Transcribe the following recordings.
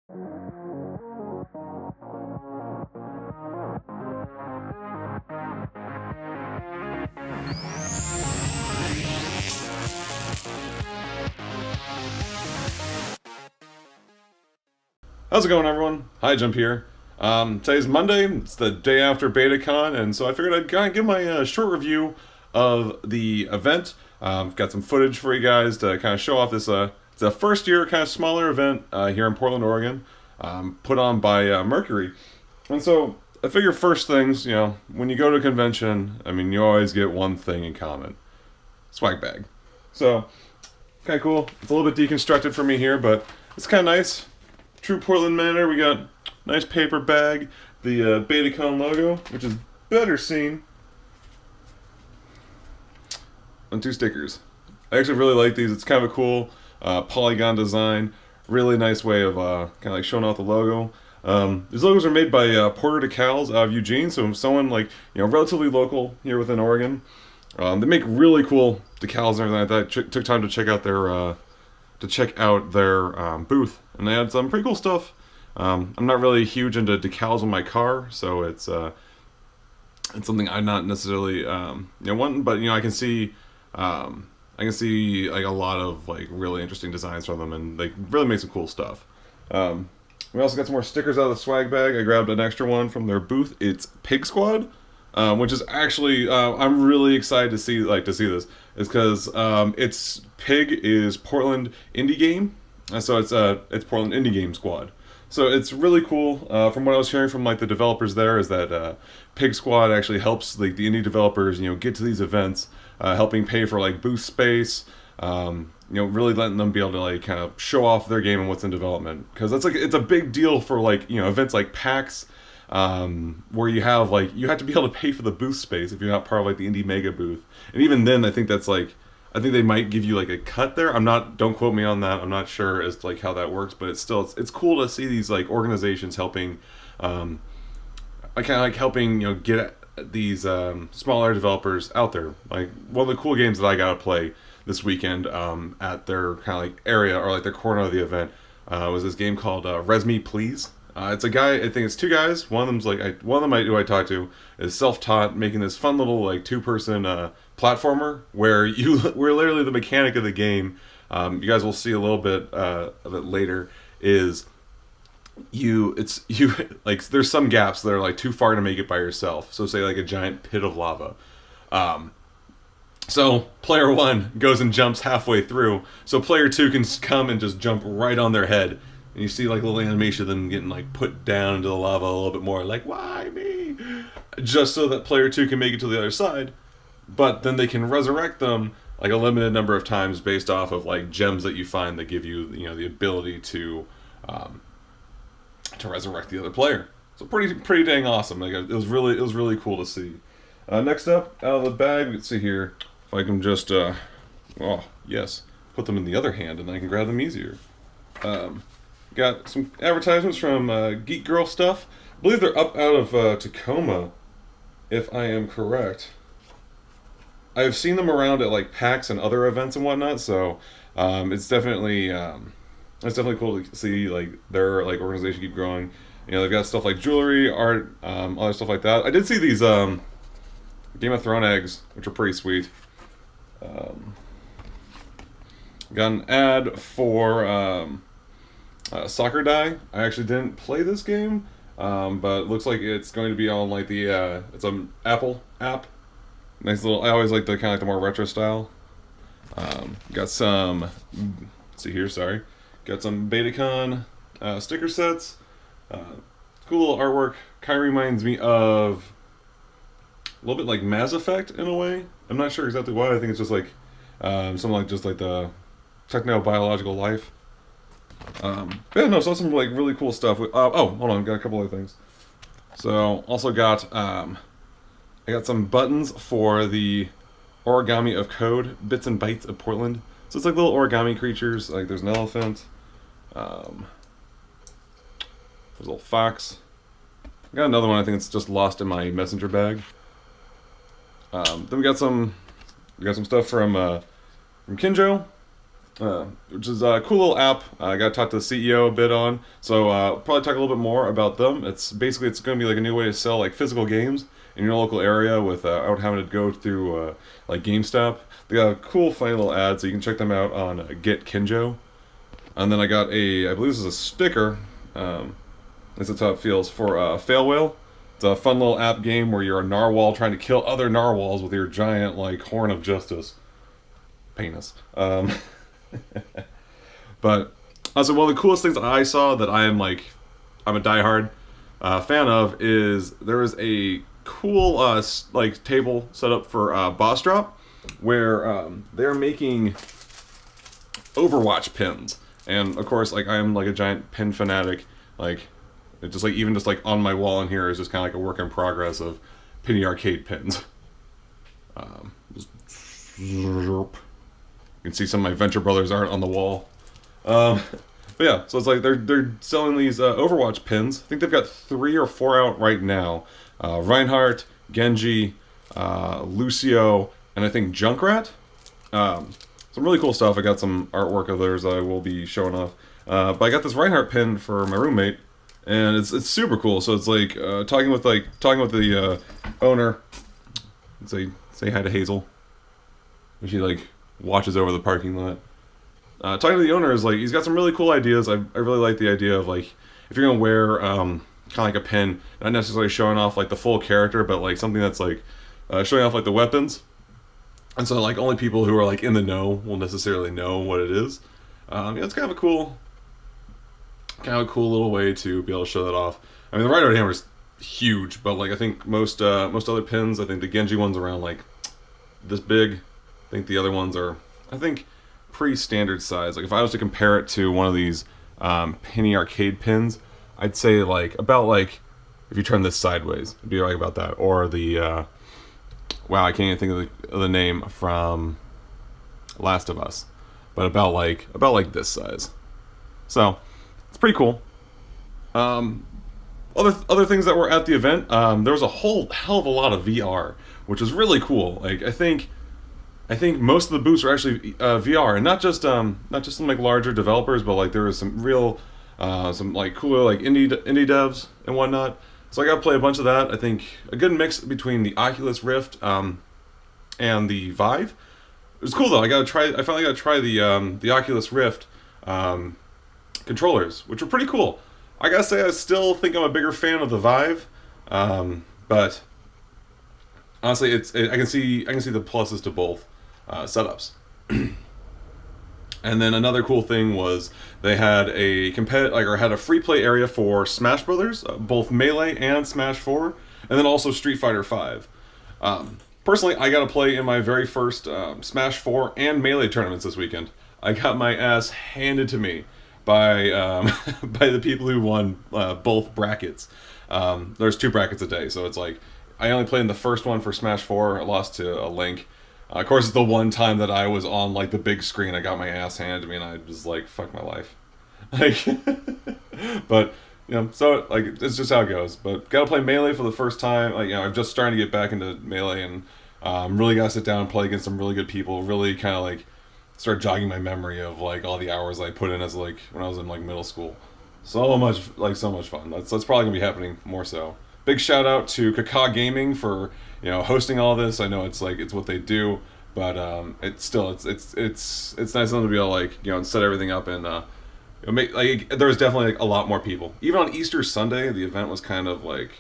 How's it going, everyone? Hijump here. Today's Monday. It's the day after Betacon, and so I figured I'd kind of give my short review of the event. Got some footage for you guys to kind of show off this. It's a first year, kind of smaller event here in Portland, Oregon, put on by Mercury. And so I figure first things, when you go to a convention, I mean, you always get one thing in common: swag bag. So kind of cool. It's a little bit deconstructed for me here, but it's kind of nice. True Portland manner. We got nice paper bag, the Betacon logo, which is better seen, and 2 stickers. I actually really like these. It's kind of a cool polygon design. Really nice way of kind of like showing off the logo. These logos are made by Porter Decals out of Eugene, so someone like relatively local here within Oregon. They make really cool decals and everything like that. Took time to check out their booth, and they had some pretty cool stuff. I'm not really huge into decals on my car, so it's something I'm not necessarily wanting, but I can see like a lot of like really interesting designs from them, and they really make some cool stuff. We also got some more stickers out of the swag bag. I grabbed an extra one from their booth. It's Pig Squad, which is actually I'm really excited to see this. Is because it's Pig is Portland indie game, so it's Portland indie game squad. So it's really cool. From what I was hearing from like the developers there, is that Pig Squad actually helps like the indie developers get to these events, helping pay for like booth space. Really letting them be able to like kind of show off their game and what's in development, because it's a big deal for like events like PAX, where you have to be able to pay for the booth space if you're not part of like the indie mega booth. And even then, I think they might give you like a cut there. Don't quote me on that. I'm not sure as to like how that works, but it's cool to see these like organizations helping, helping get these smaller developers out there. Like one of the cool games that I got to play this weekend at their kind of like area, or like their corner of the event, was this game called Res Me Please. It's a guy. I think it's 2 guys. One of them's who I talked to is self-taught, making this fun little like 2-person platformer where literally the mechanic of the game. You guys will see a little bit of it later. Is like there's some gaps that are like too far to make it by yourself. So say like a giant pit of lava. So player 1 goes and jumps halfway through, so player 2 can come and just jump right on their head. And you see like a little animation of them getting like put down into the lava a little bit more, like, why me? Just so that player 2 can make it to the other side. But then they can resurrect them like a limited number of times based off of like gems that you find that give you the ability to resurrect the other player. So pretty dang awesome. Like it was really cool to see. Next up, out of the bag, let's see here if I can just put them in the other hand and I can grab them easier. Got some advertisements from Geek Girl Stuff. I believe they're up out of Tacoma, if I am correct. I've seen them around at like PAX and other events and whatnot, so it's definitely cool to see like their like organization keep growing. They've got stuff like jewelry, art, other stuff like that. I did see these Game of Thrones eggs, which are pretty sweet. Got an ad for Soccer Die. I actually didn't play this game, but it looks like it's going to be on like the it's an Apple app. Nice little. I always like the kind of like the more retro style. Got some. Let's see here. Sorry. Got some Betacon sticker sets. Cool little artwork. Kind of reminds me of a little bit like Mass Effect in a way. I'm not sure exactly why. I think it's just like something like just like the techno-biological life. So some like really cool stuff. Hold on, got a couple other things. So also got I got some buttons for the Origami of Code Bits and Bytes of Portland. So it's like little origami creatures. Like there's an elephant. There's a little fox. I got another one. I think it's just lost in my messenger bag. Then we got some stuff from Kinjo. which is a cool little app. I got to talk to the CEO a bit on, so probably talk a little bit more about them. It's basically it's going to be like a new way to sell like physical games in your local area without having to go through like GameStop. They got a cool, funny little ad, so you can check them out on Get Kinjo. And then I got I believe this is a sticker. This is how it feels for Fail Whale. It's a fun little app game where you're a narwhal trying to kill other narwhals with your giant like horn of justice. Penis. But also one of the coolest things I saw that I'm a diehard fan of is there is a cool like table set up for boss drop where they're making Overwatch pins, and of course like I'm like a giant pin fanatic. Like it just like even just like on my wall in here is just kind of like a work in progress of penny arcade pins. You can see some of my Venture Brothers art on the wall. But yeah, so it's like they're selling these Overwatch pins. I think they've got 3 or 4 out right now. Reinhardt, Genji, Lucio, and I think Junkrat. Some really cool stuff. I got some artwork of theirs I will be showing off. But I got this Reinhardt pin for my roommate, and it's super cool. So it's like talking with the owner. Say hi to Hazel. She like watches over the parking lot. Talking to the owner is like he's got some really cool ideas. I really like the idea of like if you're gonna wear kind of like a pin, not necessarily showing off like the full character, but like something that's like showing off like the weapons. And so like only people who are like in the know will necessarily know what it is. Yeah, it's kind of a cool little way to be able to show that off. I mean the Reinhardt hammer is huge, but like I think most other pins, I think the Genji one's around like this big. I think the other ones are, I think, pretty standard size. Like if I was to compare it to one of these penny arcade pins, I'd say like about like if you turn this sideways, it'd be like about that. Or the wow, I can't even think of the name from Last of Us, but about like this size. So it's pretty cool. Other things that were at the event, there was a whole hell of a lot of VR, which was really cool. Like I think most of the booths were actually VR, and not just some like larger developers, but like there was some real some like cooler like indie devs and whatnot. So I got to play a bunch of that. I think a good mix between the Oculus Rift and the Vive. It was cool though. I finally got to try the Oculus Rift controllers, which were pretty cool. I gotta say I still think I'm a bigger fan of the Vive, but honestly, I can see the pluses to both setups. And then another cool thing was they had a free play area for Smash Brothers, both Melee and Smash 4, and then also Street Fighter 5. Personally, I got to play in my very first Smash 4 and Melee tournaments this weekend. I got my ass handed to me by by the people who won both brackets. There's 2 brackets a day, so it's like I only played in the first one for Smash 4. I lost to a Link. Of course, it's the one time that I was on like the big screen. I got my ass handed to me, and I was like, "Fuck my life." Like, but you know, so like it's just how it goes. But gotta play Melee for the first time. Like I'm just starting to get back into Melee, and really gotta sit down and play against some really good people. Really kind of like start jogging my memory of like all the hours I put in as like when I was in like middle school. So much fun. That's probably gonna be happening more so. Big shout out to Kaka Gaming for hosting all this. I know it's what they do, but it's nice of them to be able to set everything up and make there was definitely like a lot more people. Even on Easter Sunday, the event was kind of like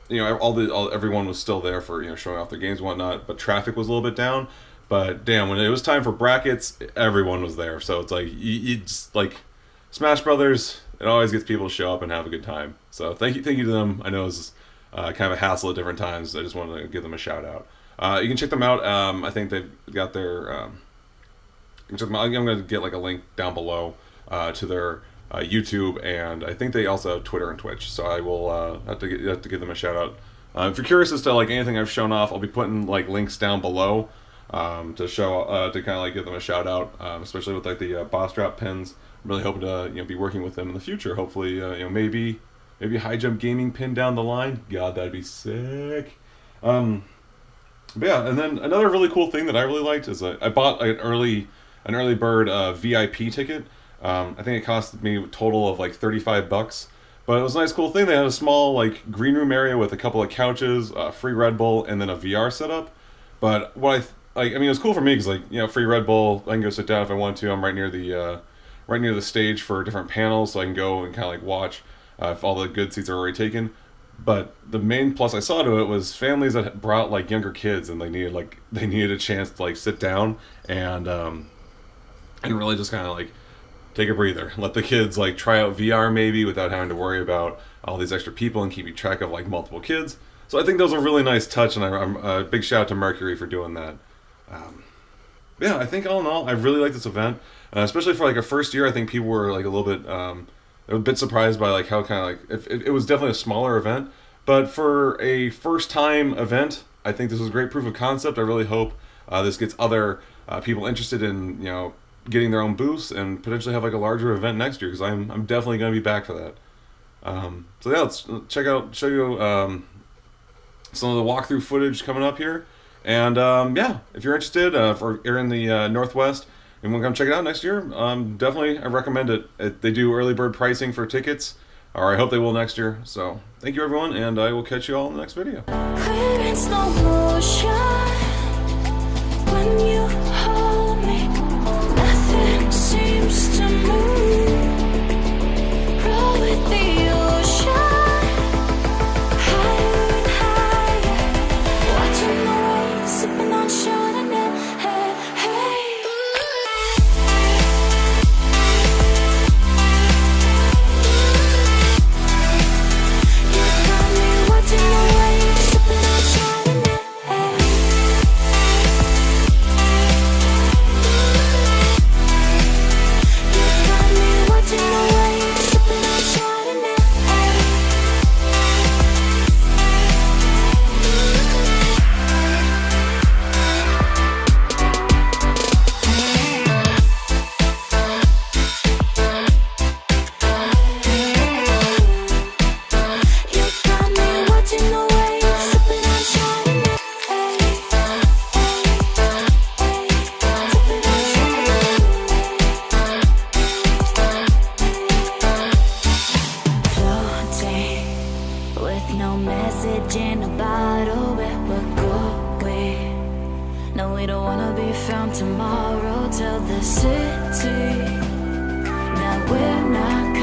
everyone was still there for showing off their games and whatnot, but traffic was a little bit down. But damn, when it was time for brackets, everyone was there. So it's like you just like Smash Brothers. It always gets people to show up and have a good time. So thank you to them. I know it's kind of a hassle at different times. I just wanted to give them a shout out. You can check them out. I think they've got their. You can check them out. I'm going to get like a link down below to their YouTube, and I think they also have Twitter and Twitch. So I will have to give them a shout out. If you're curious as to like anything I've shown off, I'll be putting like links down below to show to kind of like give them a shout out, especially with like the boss drop pins. I'm really hoping to be working with them in the future. Hopefully, maybe Hijump gaming pin down the line. God, that'd be sick. But yeah, and then another really cool thing that I really liked is I bought an early an early bird VIP ticket. I think it cost me a total of like $35. But it was a nice, cool thing. They had a small like green room area with a couple of couches, free Red Bull, and then a VR setup. But what I mean, it was cool for me because like free Red Bull. I can go sit down if I want to. I'm right near the stage for different panels, so I can go and kind of like watch if all the good seats are already taken. But the main plus I saw to it was families that brought like younger kids and they needed a chance to like sit down and really just kind of like take a breather. Let the kids like try out VR maybe without having to worry about all these extra people and keeping track of like multiple kids. So I think those are a really nice touch, and I'm a big shout out to Mercury for doing that. Yeah, I think all in all, I really like this event, especially for like a first year. I think people were like a bit surprised by like how kind of like it was definitely a smaller event, but for a first time event, I think this was a great proof of concept. I really hope this gets other people interested in getting their own booths and potentially have like a larger event next year, because I'm definitely going to be back for that. So yeah, let's show you some of the walkthrough footage coming up here. And yeah, if you're interested, if you're in the Northwest and want to come check it out next year, definitely I recommend it. They do early bird pricing for tickets, or I hope they will next year. So thank you everyone, and I will catch you all in the next video. We're in slow motion when you hold me. Nothing seems to move. Roll with the ocean, higher and higher. Watching the waves, sipping on Chardonnay. Hey, hey. You got me watching the waves, sipping on Chardonnay. With no message in a bottle, where we're going. No, we don't wanna be found tomorrow. Tell the city that we're not